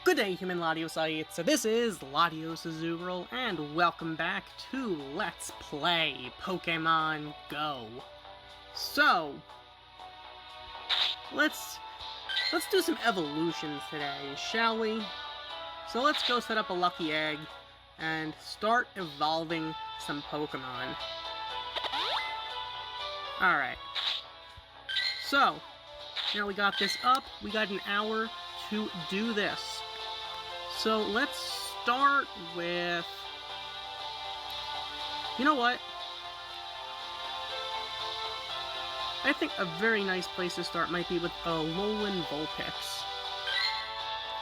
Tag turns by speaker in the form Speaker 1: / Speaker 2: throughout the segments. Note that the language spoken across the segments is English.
Speaker 1: Good day, human Latiosites. So this is LatiosAzurill, and welcome back to Let's Play Pokemon Go. So, let's do some evolutions today, shall we? So let's go set up a lucky egg and start evolving some Pokemon. Alright. So, now we got this up. We got an hour to do this. So let's start with... You know what? I think a very nice place to start might be with a Alolan Vulpix.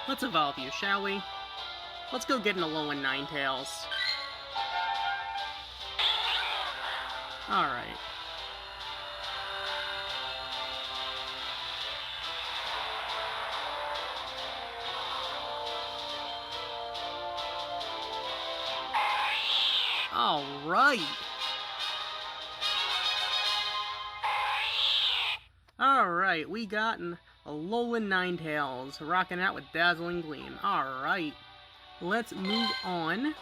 Speaker 1: Let's evolve you, shall we? Let's go get an Alolan Ninetales. Alright. Alright! Alright, we got an Alolan Ninetales, rocking out with Dazzling Gleam. Alright, let's move on.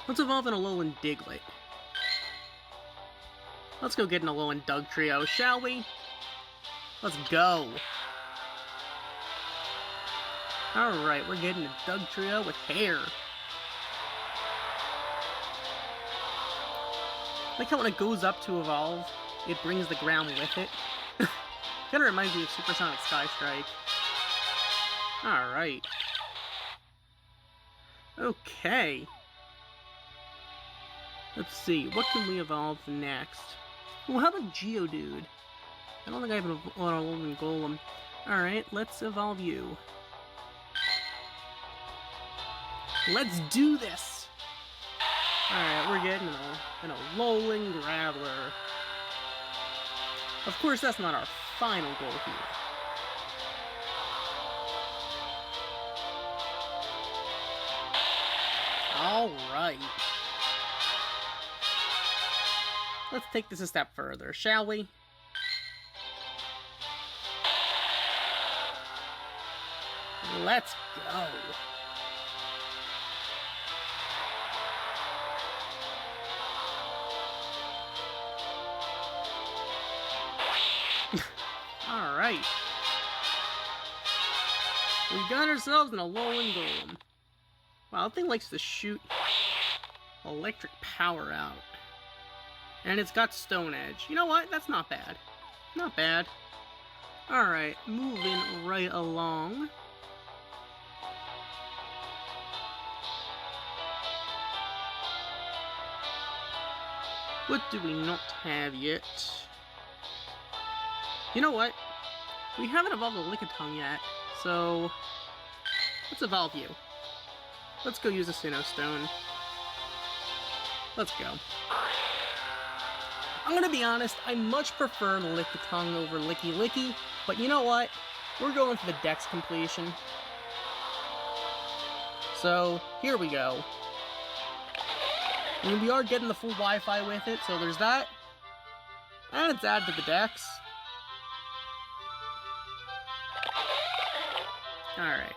Speaker 1: Let's evolve an Alolan Diglett. Let's go get an Alolan Dugtrio, shall we? Let's go! Alright, we're getting a Dugtrio with hair. Like how when it goes up to evolve, it brings the ground with it. Kinda reminds me of Supersonic Sky Strike. Alright. Okay. Let's see, what can we evolve next? Well, how about Geodude? I don't think I have an Alolan Golem. Alright, let's evolve you. Let's do this! Alright, we're getting an Alolan Graveler. Of course, that's not our final goal here. Alright. Let's take this a step further, shall we? Let's go. Alright. We got ourselves an Alolan Golem. Wow, that thing likes to shoot electric power out. And it's got Stone Edge. You know what? That's not bad. Not bad. Alright, moving right along. What do we not have yet? You know what? We haven't evolved a Lickitung yet, so let's evolve you. Let's go use a Sinnoh Stone. Let's go. I'm gonna be honest, I much prefer Lickitung over Licky, but you know what? We're going for the Dex completion. So, here we go. I mean, we are getting the full Wi-Fi with it, so there's that. And it's added to the Dex. Alright.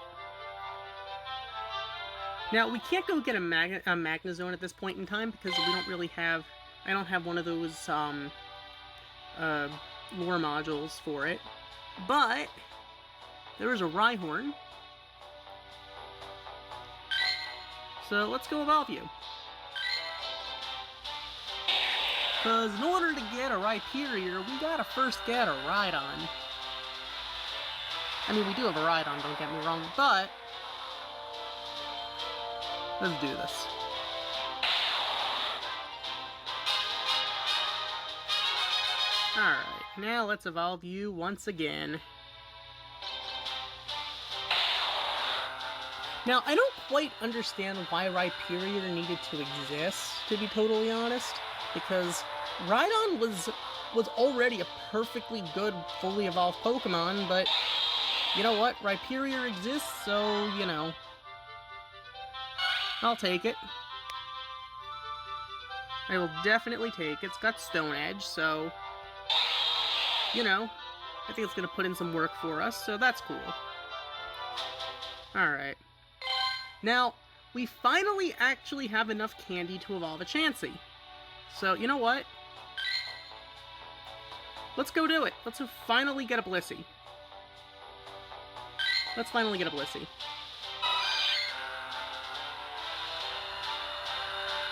Speaker 1: Now, we can't go get a Magnezone at this point in time because we don't really have... I don't have one of those, lure modules for it. But, there is a Rhyhorn. So, let's go evolve you. Because in order to get a Rhyperior, we gotta first get a Rhydon. I mean, we do have a Rhydon, don't get me wrong, but... let's do this. Alright, now let's evolve you once again. Now, I don't quite understand why Rhyperior needed to exist, to be totally honest, because Rhydon was already a perfectly good, fully evolved Pokemon, but... you know what? Rhyperior exists, so, you know. I'll take it. I will definitely take it. It's got Stone Edge, so... you know. I think it's going to put in some work for us, so that's cool. Alright. Now, we finally actually have enough candy to evolve a Chansey. So, you know what? Let's go do it. Let's finally get a Blissey. Let's finally get a Blissey.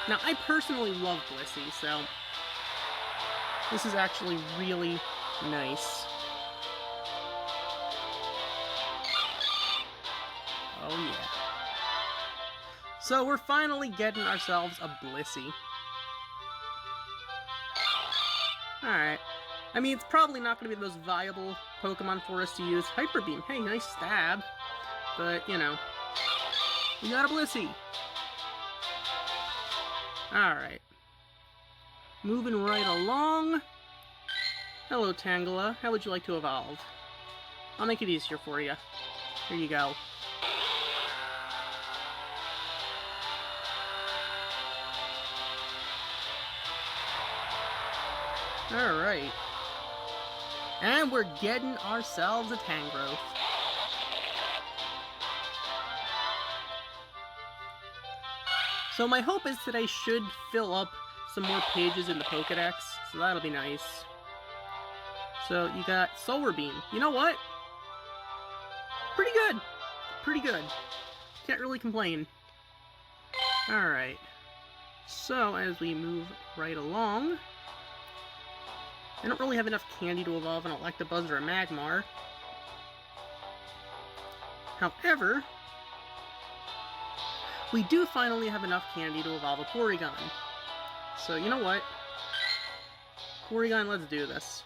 Speaker 1: Now, I personally love Blissey, so this is actually really nice. Oh yeah. So we're finally getting ourselves a Blissey. Alright. I mean, it's probably not going to be the most viable Pokemon for us to use. Hyper Beam. Hey, nice stab. But, you know. We got a Blissey. Alright. Moving right along. Hello, Tangela. How would you like to evolve? I'll make it easier for you. Here you go. Alright. And we're getting ourselves a Tangrowth. So my hope is that I should fill up some more pages in the Pokedex, so that'll be nice. So you got Solar Beam. You know what? Pretty good. Pretty good. Can't really complain. Alright. So as we move right along, I don't really have enough candy to evolve an Electabuzz or a Magmar. However, we do finally have enough candy to evolve a Porygon. So, you know what? Porygon, let's do this.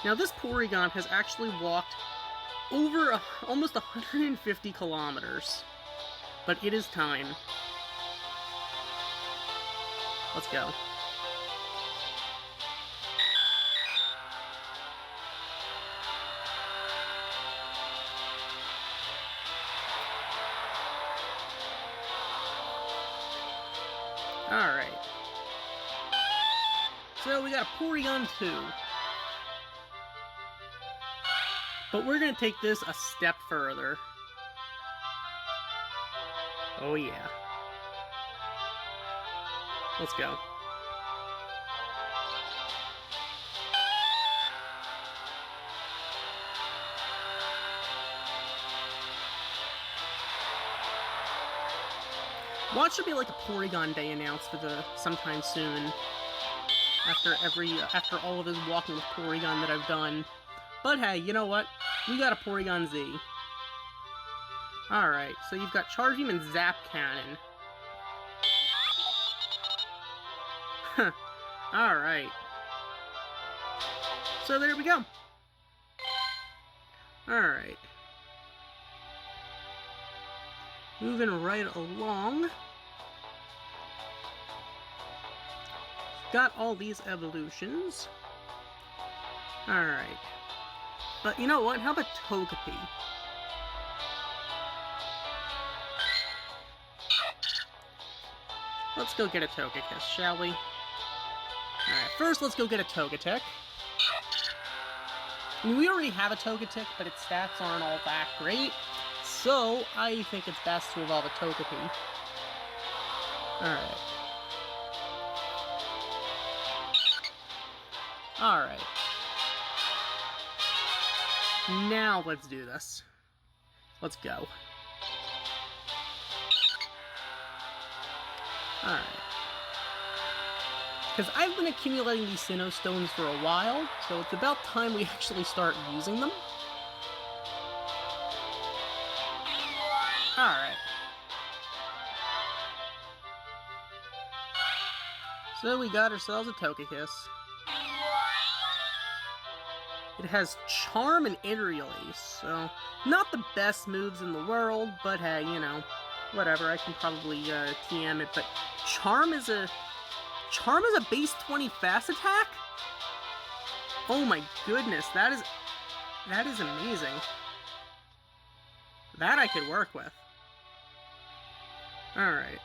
Speaker 1: Now, this Porygon has actually walked over almost 150 kilometers. But it is time. Let's go. Alright. So we got a Porygon-Z. But we're going to take this a step further. Oh yeah. Let's go. Watch there be like a Porygon Day announced for sometime soon. After all of this walking with Porygon that I've done. But hey, you know what? We got a Porygon-Z. Alright, so you've got Charge Beam and Zap Cannon. Huh. Alright. So there we go. Alright. Moving right along. Got all these evolutions. Alright. But you know what? How about Togepi? Let's go get a Togekiss, shall we? Alright, first let's go get a Togetic. I mean, we already have a Togetic, but its stats aren't all that great. So, I think it's best to evolve a Togepi. Alright. Alright. Now let's do this. Let's go. Alright. Because I've been accumulating these Sinnoh Stones for a while, so it's about time we actually start using them. Alright. So we got ourselves a Togekiss. It has Charm and Aerial Ace, so not the best moves in the world, but hey, you know, whatever, I can probably TM it, but Charm is a base 20 fast attack? Oh my goodness, that is amazing. That I could work with. Alright.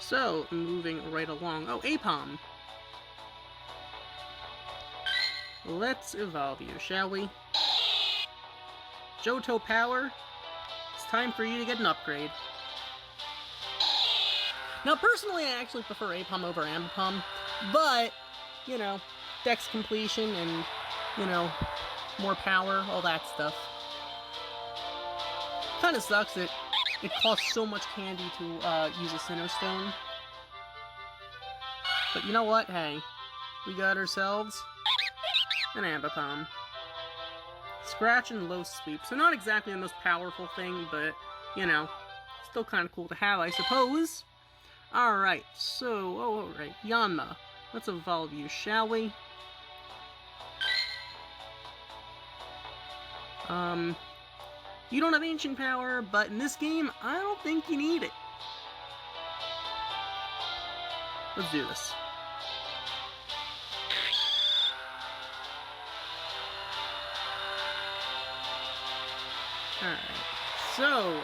Speaker 1: So, moving right along. Oh, Apom! Let's evolve you, shall we? Johto Power. time for you to get an upgrade. Now, personally, I actually prefer Apom over Ambipom, but, you know, dex completion and, you know, more power, all that stuff. Kind of sucks that it costs so much candy to use a Sinnoh Stone. But you know what? Hey, we got ourselves an Ambipom. Scratch and low sweep. So not exactly the most powerful thing, but, you know, still kind of cool to have, I suppose. Alright, so, alright, Yanma. Let's evolve you, shall we? You don't have ancient power, but in this game, I don't think you need it. Let's do this. Alright, so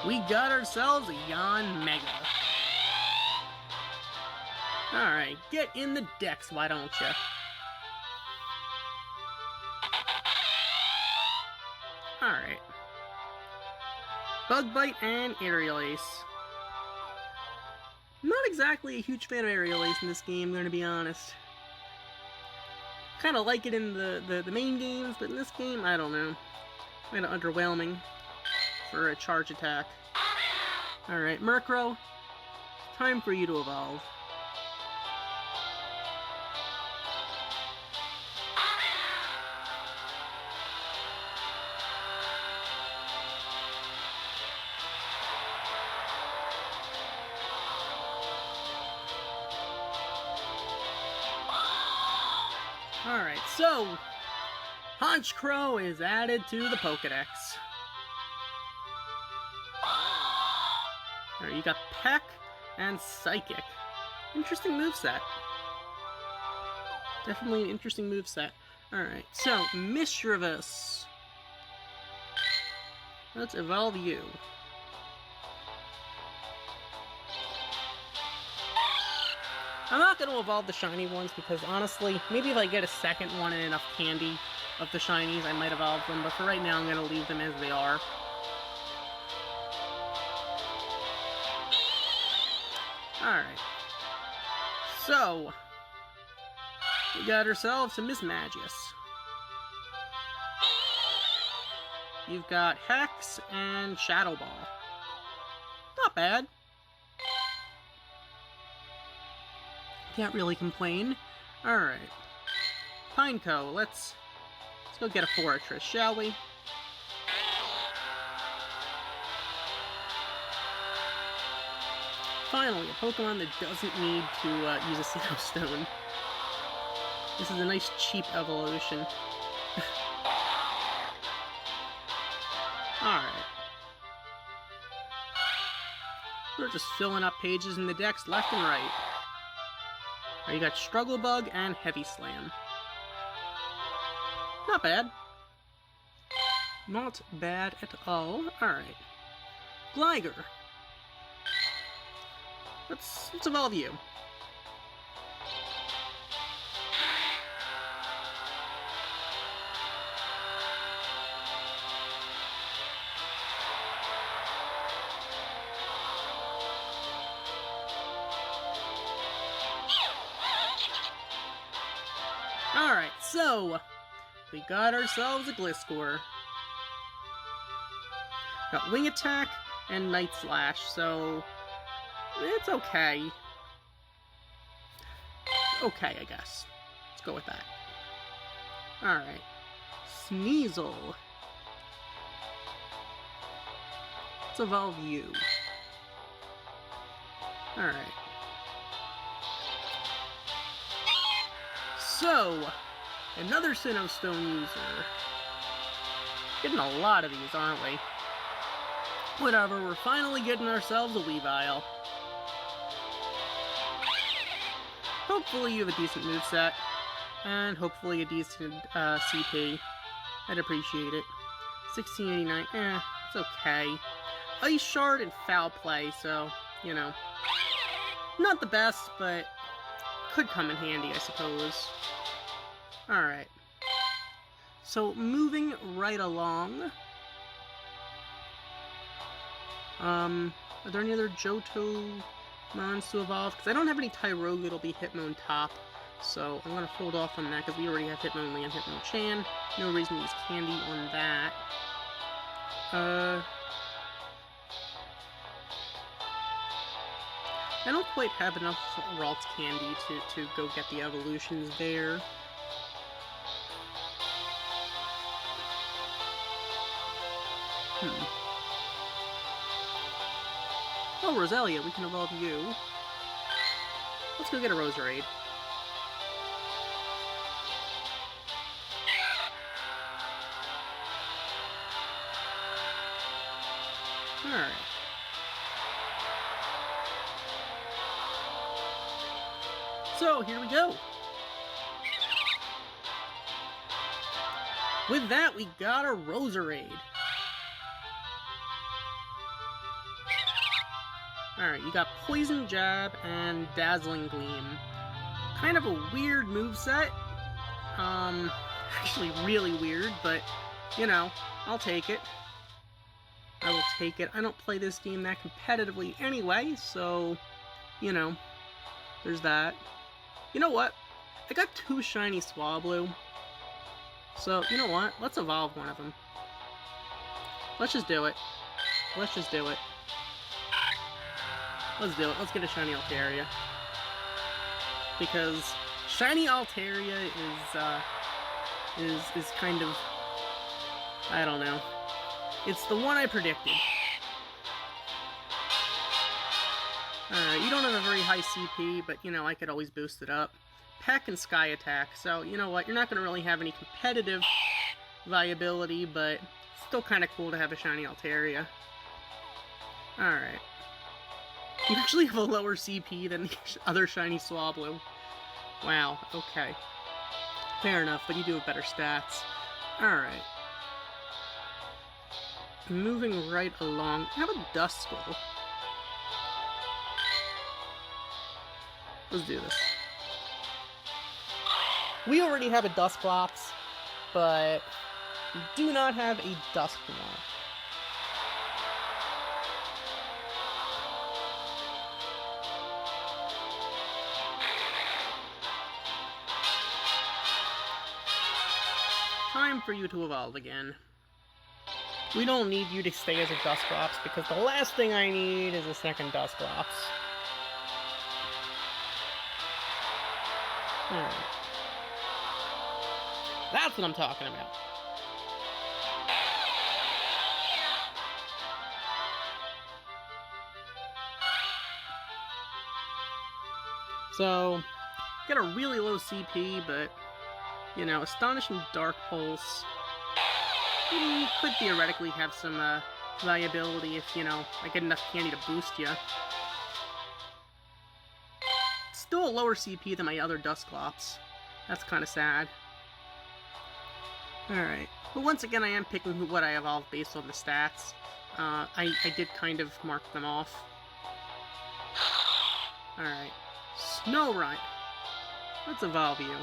Speaker 1: we got ourselves a Yanmega. Alright, get in the decks, why don't you? Alright. Bug Bite and Aerial Ace. I'm not exactly a huge fan of Aerial Ace in this game, I'm gonna be honest. Kind of like it in the main games, but in this game, I don't know. Kind of underwhelming for a charge attack. Alright, Murkrow, time for you to evolve. Alright, so Honchkrow is added to the Pokedex. Alright, you got Peck and Psychic. Interesting moveset. Definitely an interesting moveset. Alright, so Mischievous. Let's evolve you. I'm not going to evolve the shiny ones because, honestly, maybe if I get a second one and enough candy of the shinies, I might evolve them, but for right now, I'm going to leave them as they are. Alright. So, we got ourselves a Mismagius. You've got Hex and Shadow Ball. Not bad. Can't really complain. Alright. Pineco, let's go get a Fortress, shall we? Finally, a Pokemon that doesn't need to use a Sinnoh Stone. This is a nice cheap evolution. Alright. We're just filling up pages in the decks left and right. You got Struggle Bug and Heavy Slam. Not bad. Not bad at all. Alright. Gligar. Let's evolve you. Alright, so we got ourselves a Gliscor. Got Wing Attack and Night Slash, so it's okay. Okay, I guess. Let's go with that. Alright. Sneasel. Let's evolve you. Alright. So, another Sinnoh Stone user. Getting a lot of these, aren't we? Whatever, we're finally getting ourselves a Weavile. Hopefully you have a decent moveset, and hopefully a decent CP. I'd appreciate it. 1689, it's okay. Ice Shard and Foul Play, so, you know. Not the best, but could come in handy, I suppose. Alright. So, moving right along. Are there any other Johto mons to evolve? Because I don't have any Tyrogue that'll be Hitmon top. So, I'm going to hold off on that, because we already have Hitmonlee and Hitmonchan. No reason to use Candy on that. I don't quite have enough Ralts Candy to go get the evolutions there. Oh, Roselia, we can evolve you. Let's go get a Roserade. Alright. So, here we go. With that, we got a Roserade. Alright, you got Poison Jab and Dazzling Gleam. Kind of a weird moveset. Actually really weird, but, you know, I'll take it. I will take it. I don't play this game that competitively anyway, so, you know, there's that. You know what? I got 2 shiny Swablu. So, you know what? Let's evolve one of them. Let's just do it. Let's just do it. Let's do it. Let's get a shiny Altaria. Because shiny Altaria is kind of, I don't know. It's the one I predicted. Alright, you don't have a very high CP, but, you know, I could always boost it up. Peck and Sky Attack, so, you know what, you're not going to really have any competitive viability, but still kind of cool to have a shiny Altaria. Alright. You actually have a lower CP than the other shiny Swablu. Wow, okay. Fair enough, but you do have better stats. Alright. Moving right along, I have a Duskull. Let's do this. We already have a Dusclops, but we do not have a Dusknoir. Time for you to evolve again. We don't need you to stay as a Dusclops, because the last thing I need is a second Dusclops. That's what I'm talking about. So, got a really low CP, but, you know, Astonishing Dark Pulse could theoretically have some viability if, you know, I get enough candy to boost you. Still a lower CP than my other Dusclops. That's kind of sad. Alright. But once again, I am picking what I evolve based on the stats. I did kind of mark them off. Alright. Snorunt. Let's evolve you.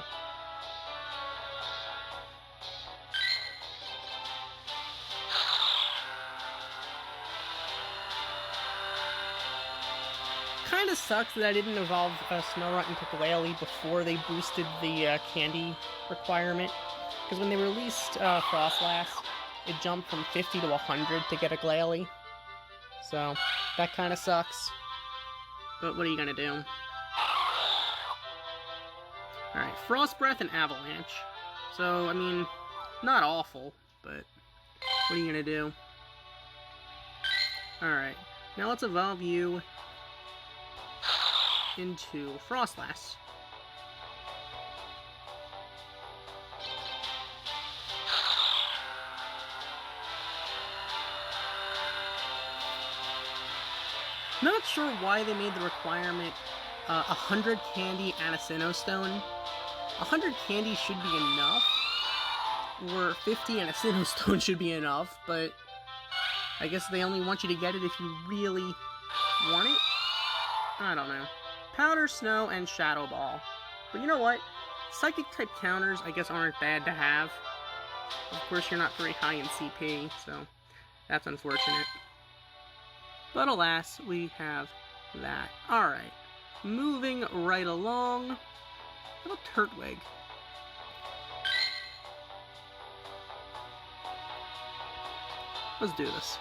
Speaker 1: Kind of sucks that I didn't evolve Snorunt into Glalie before they boosted the candy requirement. Because when they released Frostlass, it jumped from 50 to 100 to get a Glalie. So, that kind of sucks. But what are you going to do? Alright, Frost Breath and Avalanche. So, I mean, not awful, but what are you going to do? Alright, now let's evolve you into Frostlass. Not sure why they made the requirement 100 candy and a Sinnoh Stone. 100 candy should be enough, or 50 and a Sinnoh Stone should be enough, but I guess they only want you to get it if you really want it? I don't know. Powder Snow and Shadow Ball. But you know what? Psychic type counters I guess aren't bad to have. Of course, you're not very high in CP, so that's unfortunate. But alas, we have that. Alright, moving right along. How about Turtwig? Let's do this.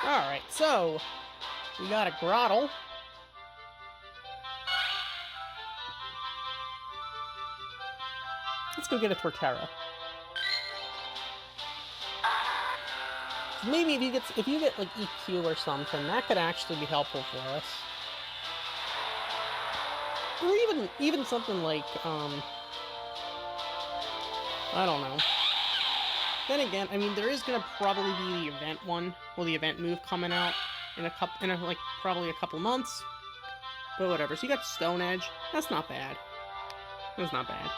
Speaker 1: Alright, so we got a Grottle. Let's go get a Torterra. Maybe if you get like EQ or something, that could actually be helpful for us. Or even something like I don't know. Then again, I mean, there is gonna probably be the event one, well, the event move coming out in probably a couple months. But whatever. So you got Stone Edge. That's not bad. That's not bad.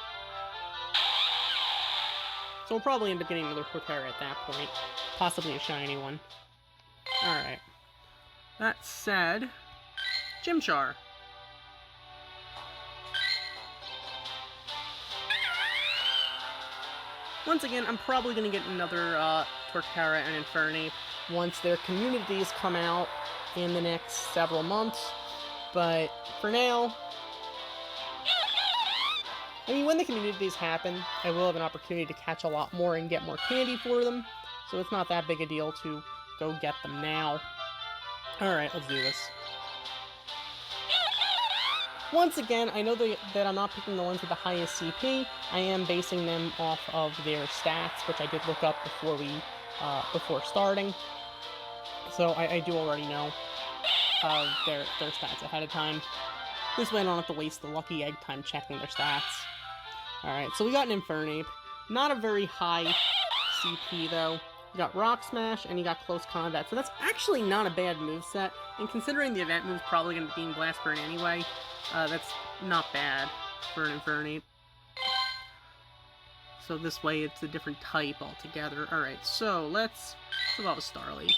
Speaker 1: So we'll probably end up getting another Torterra at that point. Possibly a shiny one. Alright. That said, Chimchar. Once again, I'm probably going to get another Torterra and Infernape once their communities come out in the next several months. But for now, I mean, when the communities happen, I will have an opportunity to catch a lot more and get more candy for them. So it's not that big a deal to go get them now. Alright, let's do this. Once again, I know that I'm not picking the ones with the highest CP. I am basing them off of their stats, which I did look up before starting. So I do already know their stats ahead of time. This way I don't have to waste the lucky egg time checking their stats. Alright, so we got an Infernape. Not a very high CP, though. You got Rock Smash, and you got Close Combat, so that's actually not a bad moveset. And considering the event move's probably going to be Beam Blast Burn anyway, that's not bad for an Infernape. So this way it's a different type altogether. Alright, so let's go with Starly.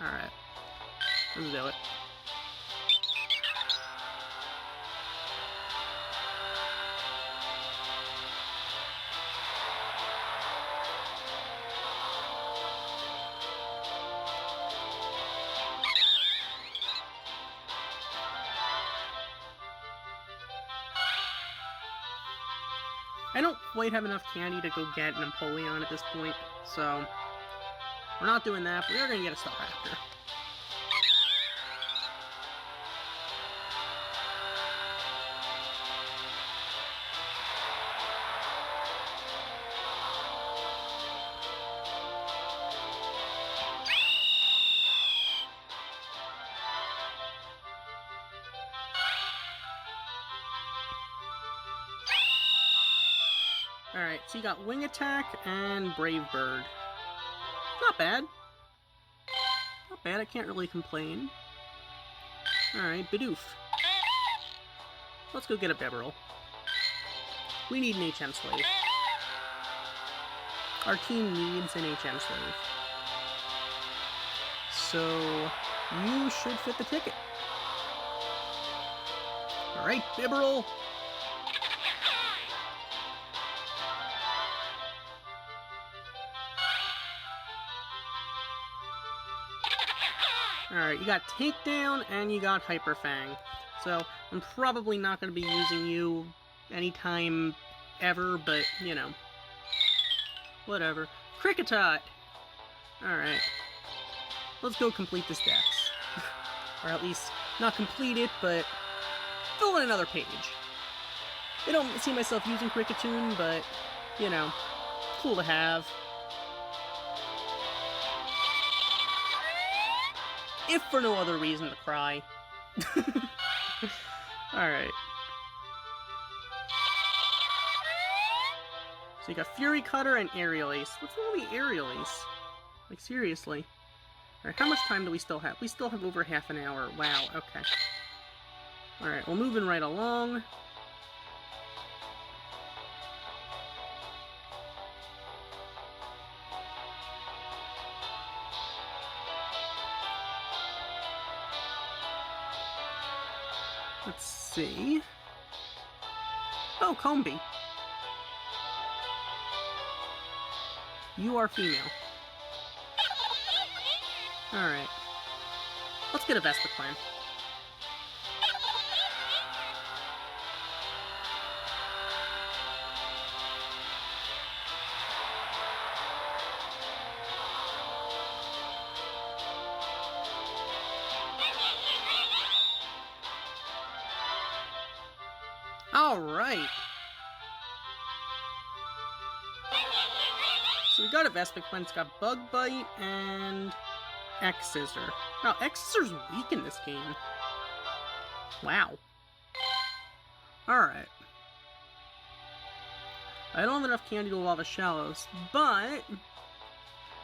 Speaker 1: Alright, let's do it. I don't quite have enough candy to go get an Empoleon at this point, so we're not doing that, but we are going to get a Staraptor. Alright, so you got Wing Attack and Brave Bird. Not bad. Not bad, I can't really complain. Alright, Bidoof. Let's go get a Bibarel. We need an HM Slave. Our team needs an HM Slave. So, you should fit the ticket. Alright, Bibarel! Alright, you got Takedown and you got Hyper Fang. So, I'm probably not going to be using you anytime ever, but, you know. Whatever. Kricketot! Alright. Let's go complete this dex. Or at least, not complete it, but fill in another page. I don't see myself using Kricketune, but, you know, cool to have. If for no other reason to cry. Alright. So you got Fury Cutter and Aerial Ace. What's wrong with the Aerial Ace? Like, seriously. Alright, how much time do we still have? We still have over half an hour. Wow, okay. Alright, well, moving right along. Let's see. Oh, Combi. You are female. Alright. Let's get a Vespiquen. Alright. So we got a Vespiquen. It's got Bug Bite and X-Scissor. Wow, X-Scissor's weak in this game. Wow. Alright. I don't have enough candy to evolve a Shallows, but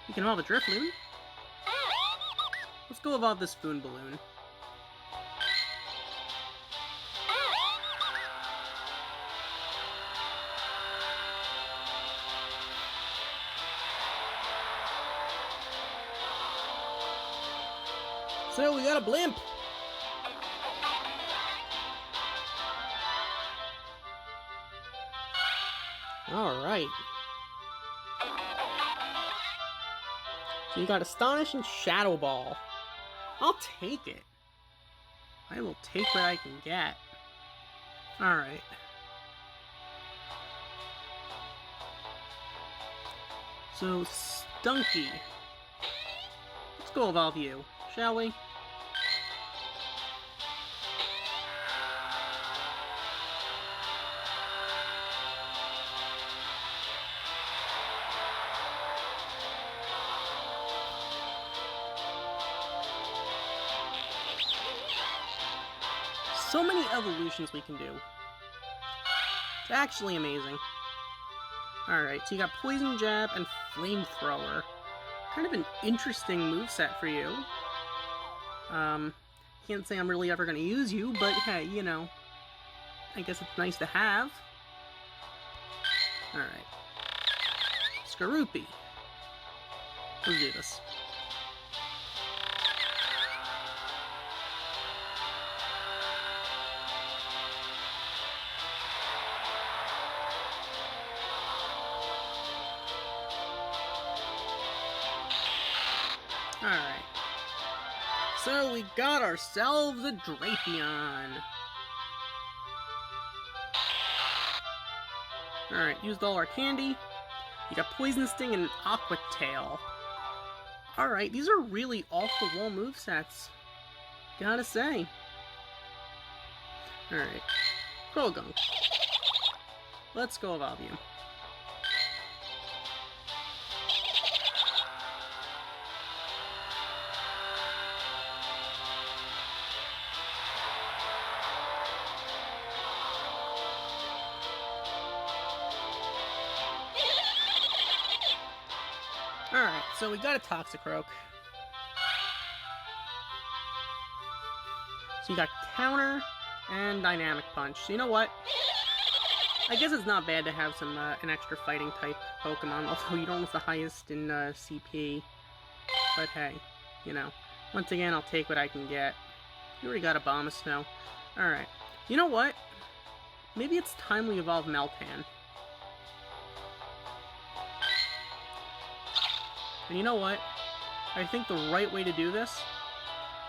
Speaker 1: we can evolve a Drifloon. Let's go evolve this Spoon Balloon. So we got a Blimp! Alright. So you got Astonish and Shadow Ball. I'll take it. I will take what I can get. Alright. So, Stunky. Let's go evolve you, shall we? So many evolutions we can do. It's actually amazing. Alright, so you got Poison Jab and Flamethrower. Kind of an interesting moveset for you. Can't say I'm really ever going to use you, but hey, you know, I guess it's nice to have. Alright. Skorupi. Let's do this. Alright. So we got ourselves a Drapion. Alright, used all our candy. You got Poison Sting and an Aqua Tail. Alright, these are really off-the-wall movesets. Gotta say. Alright. Croagunk. Let's go evolve you. Alright, so we got a Toxicroak. So you got Counter and Dynamic Punch. So you know what? I guess it's not bad to have some an extra fighting type Pokemon, although you don't have the highest in CP. But hey, you know, once again, I'll take what I can get. You already got a Abomasnow. Alright. You know what? Maybe it's time we evolve Meltan. And you know what? I think the right way to do this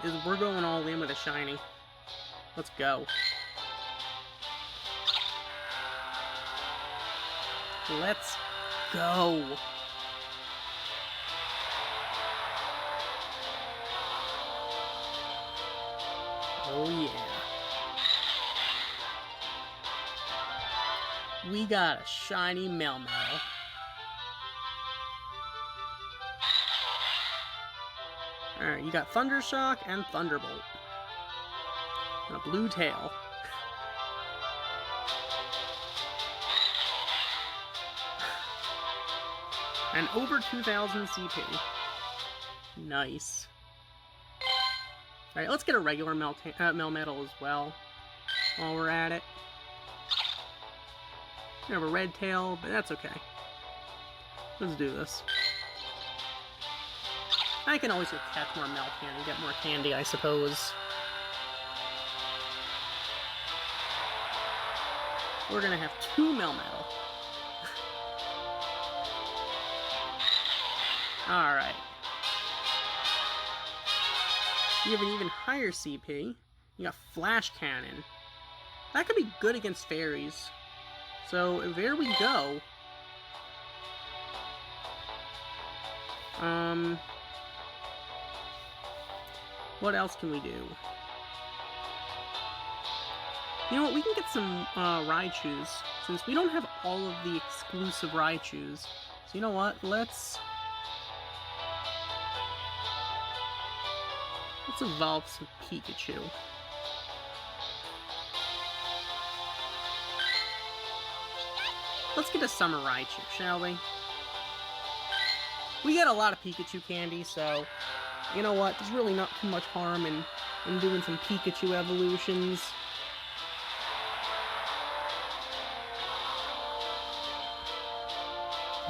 Speaker 1: is we're going all in with a shiny. Let's go. Let's go. Oh yeah. We got a shiny Melmetal. Alright, you got Thundershock and Thunderbolt. And a blue tail. And over 2,000 CP. Nice. Alright, let's get a regular Melmetal as well, while we're at it. We have a red tail, but that's okay. Let's do this. I can always catch more Meltan and get more candy, I suppose. we're gonna have 2 Melmetal. Alright. You have an even higher CP. You got Flash Cannon. That could be good against fairies. So, there we go. What else can we do? You know what, we can get some Raichus, since we don't have all of the exclusive Raichus. So you know what, let's evolve some Pikachu. Let's get a Summer Raichu, shall we? We get a lot of Pikachu candy, so you know what, there's really not too much harm in doing some Pikachu evolutions.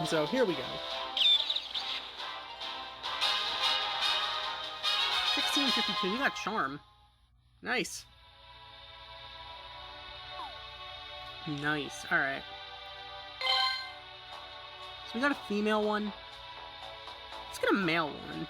Speaker 1: So here we go. 1652, you got Charm. Nice. Nice, alright. So we got a female one. Let's get a male one.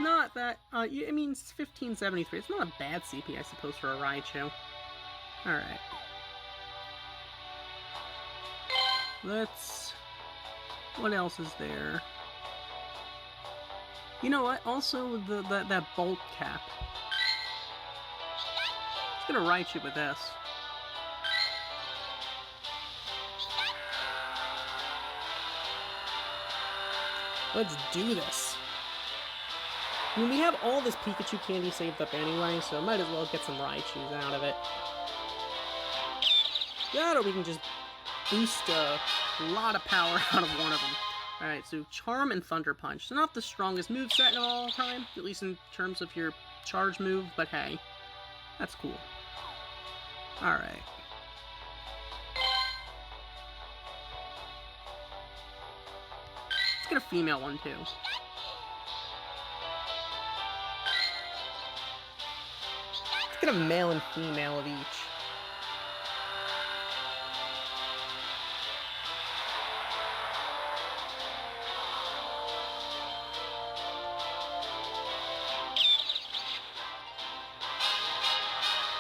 Speaker 1: Not that, I mean, it's 1573. It's not a bad CP, I suppose, for a Raichu. Alright. What else is there? You know what? Also, that Bolt Cap. Let's get a Raichu with this. Let's do this. I mean, we have all this Pikachu candy saved up anyway, so might as well get some Raichus out of it. That, or we can just boost a lot of power out of one of them. Alright, so Charm and Thunder Punch. So not the strongest moveset of all time, at least in terms of your charge move, but hey, that's cool. Alright. Let's get a female one, too. Let's get a male and female of each.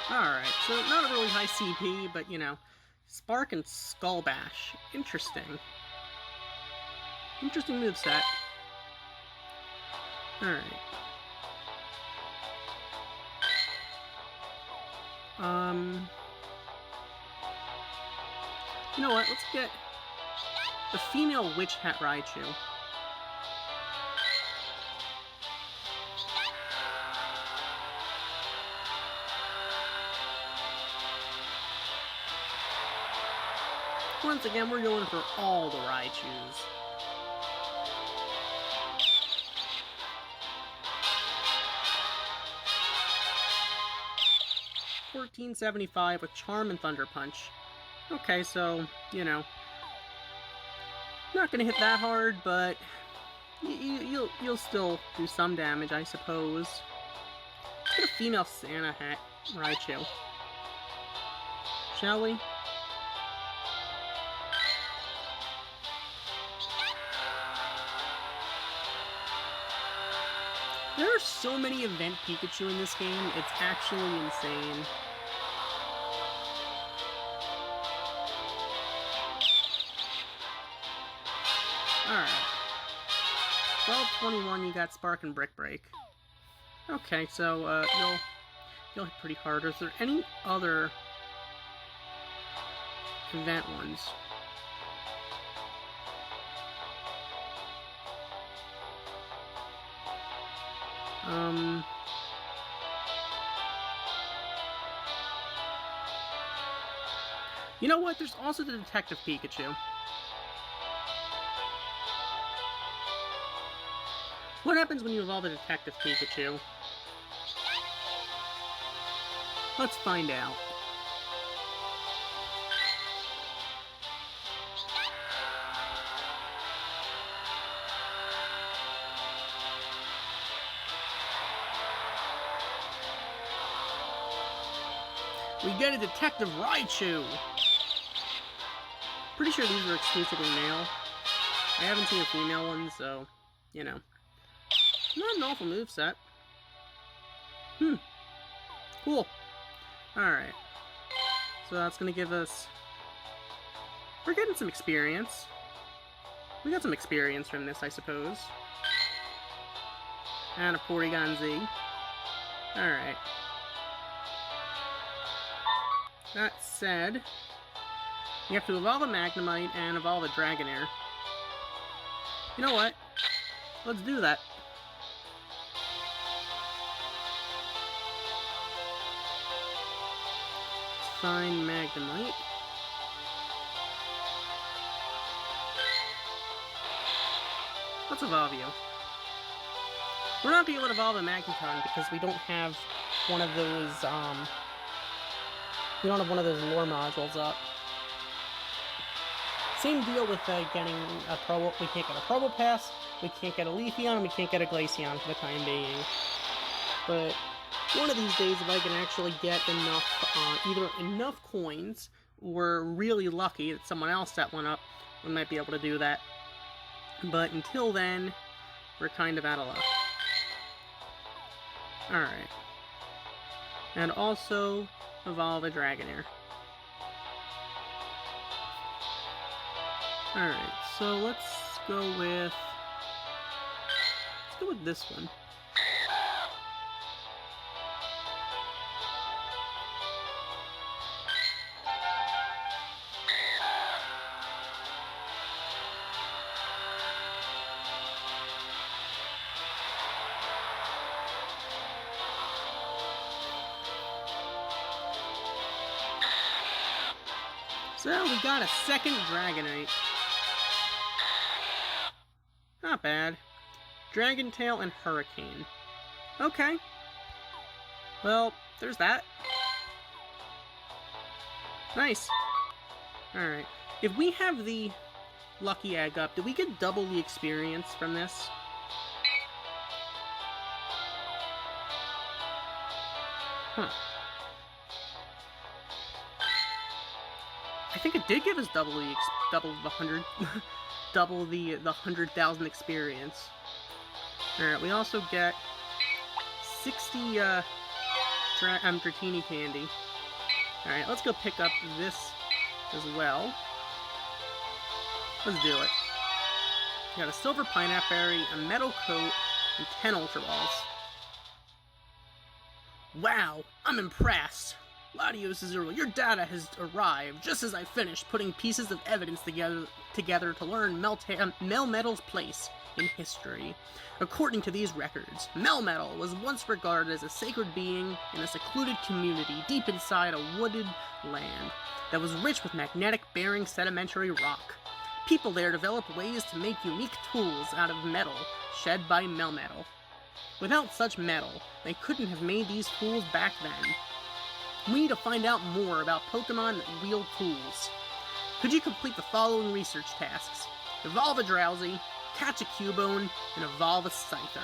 Speaker 1: Alright, so not a really high CP, but, you know, Spark and Skull Bash. Interesting. Interesting moveset. Alright. You know what, let's get the female Witch Hat Raichu. Once again, we're going for all the Raichus. $14.75 with Charm and Thunder Punch. Okay, so, you know, not gonna hit that hard, but you'll still do some damage, I suppose. Let's get a female Santa Hat Raichu. Shall we? There are so many event Pikachu in this game, it's actually insane. Alright. 1221, you got Spark and Brick Break. Okay, so, you'll hit pretty hard. Is there any other event ones? You know what? There's also the Detective Pikachu. What happens when you evolve a Detective Pikachu? Let's find out. We get a Detective Raichu! Pretty sure these are exclusively male. I haven't seen a female one, so, you know. Not an awful moveset. Cool. Alright. So that's gonna give us... We're getting some experience. We got some experience from this, I suppose. And a Porygon-Z. Alright. That said, you have to evolve a Magnemite and evolve a Dragonair. You know what? Let's do that. Let's find Magnemite. Let's evolve you. We're not going to be able to evolve a Magneton because we don't have one of those, we don't have one of those lore modules up. Same deal with getting a Probo. We can't get a Probo Pass, we can't get a Leafeon, and we can't get a Glaceon for the time being. But one of these days, if I can actually get enough, either enough coins, or really lucky that someone else set one up, we might be able to do that. But until then, we're kind of out of luck. Alright. And also, evolve a Dragonair. Alright, so let's go with this one. So, we got a second Dragonite. Not bad. Dragon Tail and Hurricane. Okay. Well, there's that. Nice. Alright. If we have the Lucky Egg up, do we get double the experience from this? Huh. I think it did give us double the 100 double the 100,000 experience. Alright, we also get 60 Dratini candy. Alright, let's go pick up this as well. Let's do it. We got a Silver Pineapple Berry, a Metal Coat, and 10 Ultra Balls. Wow, I'm impressed! LatiosAzurill, your data has arrived just as I finished putting pieces of evidence together to learn Melmetal's place in history. According to these records, Melmetal was once regarded as a sacred being in a secluded community deep inside a wooded land that was rich with magnetic-bearing sedimentary rock. People there developed ways to make unique tools out of metal shed by Melmetal. Without such metal, they couldn't have made these tools back then. We need to find out more about Pokemon that wield tools. Could you complete the following research tasks? Evolve a Drowsy, catch a Cubone, and evolve a Scyther.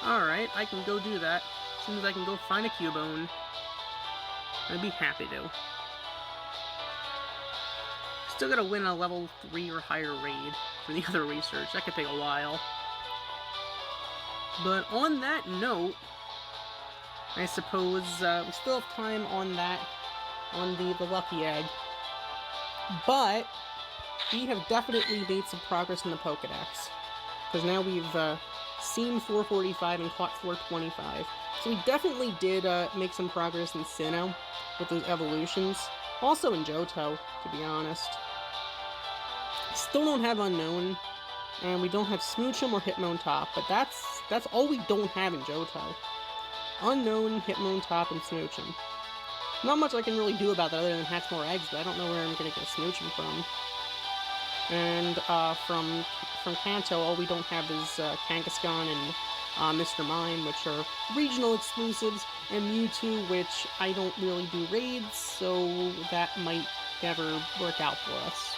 Speaker 1: Alright, I can go do that. As soon as I can go find a Cubone, I'd be happy to. Still gotta win a level 3 or higher raid for the other research. That could take a while. But on that note, I suppose we still have time on that, on the Lucky Egg. But we have definitely made some progress in the Pokedex. Because now we've seen 445 and caught 425. So we definitely did make some progress in Sinnoh with those evolutions. Also in Johto, to be honest. Still don't have Unknown, and we don't have Smoochum or Hitmontop, but that's all we don't have in Johto. Unknown, Hitmontop, and Smoochum. Not much I can really do about that other than hatch more eggs, but I don't know where I'm gonna get Smoochum from. And from Kanto, all we don't have is Kangaskhan and Mr. Mime, which are regional exclusives, and Mewtwo, which I don't really do raids, so that might never work out for us.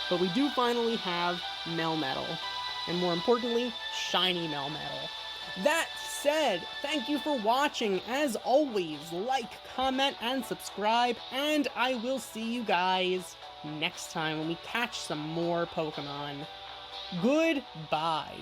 Speaker 1: But we do finally have Melmetal, and more importantly, shiny Melmetal. That said, thank you for watching. As always, like, comment, and subscribe, and I will see you guys next time when we catch some more Pokemon. Goodbye.